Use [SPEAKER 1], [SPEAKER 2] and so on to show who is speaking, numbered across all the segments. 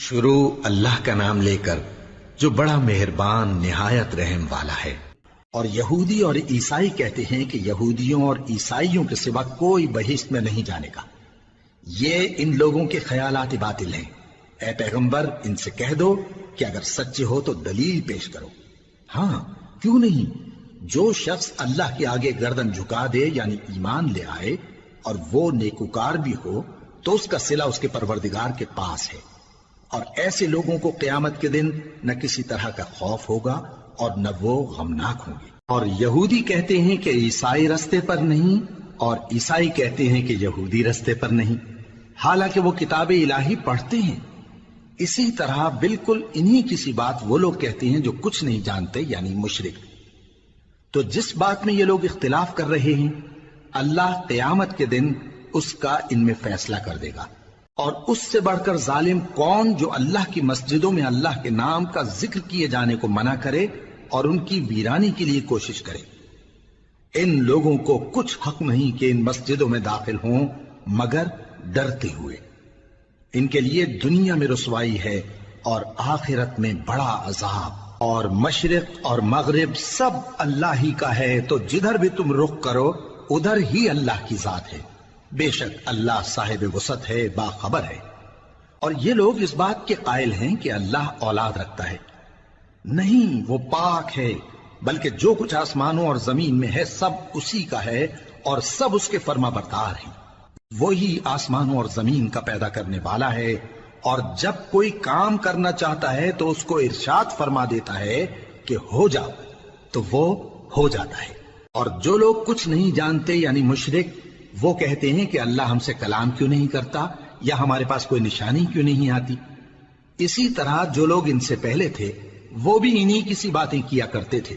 [SPEAKER 1] شروع اللہ کا نام لے کر جو بڑا مہربان نہایت رحم والا ہے۔ اور یہودی اور عیسائی کہتے ہیں کہ یہودیوں اور عیسائیوں کے سوا کوئی بہشت میں نہیں جانے کا۔ یہ ان لوگوں کے خیالات باطل ہیں۔ اے پیغمبر ان سے کہہ دو کہ اگر سچے ہو تو دلیل پیش کرو۔ ہاں کیوں نہیں، جو شخص اللہ کے آگے گردن جھکا دے یعنی ایمان لے آئے اور وہ نیکوکار بھی ہو تو اس کا صلہ اس کے پروردگار کے پاس ہے۔ اور ایسے لوگوں کو قیامت کے دن نہ کسی طرح کا خوف ہوگا اور نہ وہ غمناک ہوں گے۔ اور یہودی کہتے ہیں کہ عیسائی رستے پر نہیں، اور عیسائی کہتے ہیں کہ یہودی رستے پر نہیں، حالانکہ وہ کتاب الہی پڑھتے ہیں۔ اسی طرح بالکل انہی کسی بات وہ لوگ کہتے ہیں جو کچھ نہیں جانتے یعنی مشرک۔ تو جس بات میں یہ لوگ اختلاف کر رہے ہیں اللہ قیامت کے دن اس کا ان میں فیصلہ کر دے گا۔ اور اس سے بڑھ کر ظالم کون جو اللہ کی مسجدوں میں اللہ کے نام کا ذکر کیے جانے کو منع کرے اور ان کی ویرانی کے لیے کوشش کرے۔ ان لوگوں کو کچھ حق نہیں کہ ان مسجدوں میں داخل ہوں مگر ڈرتے ہوئے۔ ان کے لیے دنیا میں رسوائی ہے اور آخرت میں بڑا عذاب۔ اور مشرق اور مغرب سب اللہ ہی کا ہے، تو جدھر بھی تم رخ کرو ادھر ہی اللہ کی ذات ہے۔ بے شک اللہ صاحب وسعت ہے، باخبر ہے۔ اور یہ لوگ اس بات کے قائل ہیں کہ اللہ اولاد رکھتا ہے۔ نہیں، وہ پاک ہے، بلکہ جو کچھ آسمانوں اور زمین میں ہے سب اسی کا ہے اور سب اس کے فرما بردار ہیں۔ وہی آسمانوں اور زمین کا پیدا کرنے والا ہے، اور جب کوئی کام کرنا چاہتا ہے تو اس کو ارشاد فرما دیتا ہے کہ ہو جا، تو وہ ہو جاتا ہے۔ اور جو لوگ کچھ نہیں جانتے یعنی مشرک، وہ کہتے ہیں کہ اللہ ہم سے کلام کیوں نہیں کرتا یا ہمارے پاس کوئی نشانی کیوں نہیں آتی۔ اسی طرح جو لوگ ان سے پہلے تھے وہ بھی انہی کسی باتیں کیا کرتے تھے۔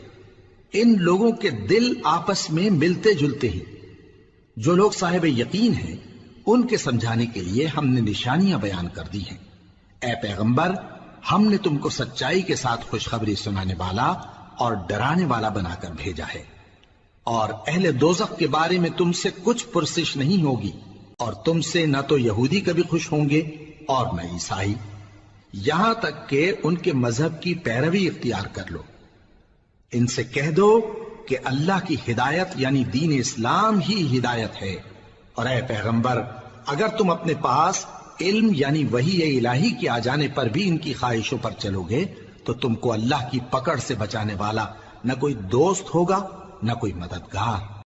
[SPEAKER 1] ان لوگوں کے دل آپس میں ملتے جلتے ہیں۔ جو لوگ صاحب یقین ہیں ان کے سمجھانے کے لیے ہم نے نشانیاں بیان کر دی ہیں۔ اے پیغمبر، ہم نے تم کو سچائی کے ساتھ خوشخبری سنانے والا اور ڈرانے والا بنا کر بھیجا ہے۔ اور اہل دوزخ کے بارے میں تم سے کچھ پرسش نہیں ہوگی، اور تم سے نہ تو یہودی کبھی خوش ہوں گے اور نہ عیسائی، یہاں تک کہ ان کے مذہب کی پیروی اختیار کر لو۔ ان سے کہہ دو کہ اللہ کی ہدایت یعنی دین اسلام ہی ہدایت ہے۔ اور اے پیغمبر، اگر تم اپنے پاس علم یعنی وحی الہی کے آ جانے پر بھی ان کی خواہشوں پر چلو گے تو تم کو اللہ کی پکڑ سے بچانے والا نہ کوئی دوست ہوگا نہ کوئی مددگار۔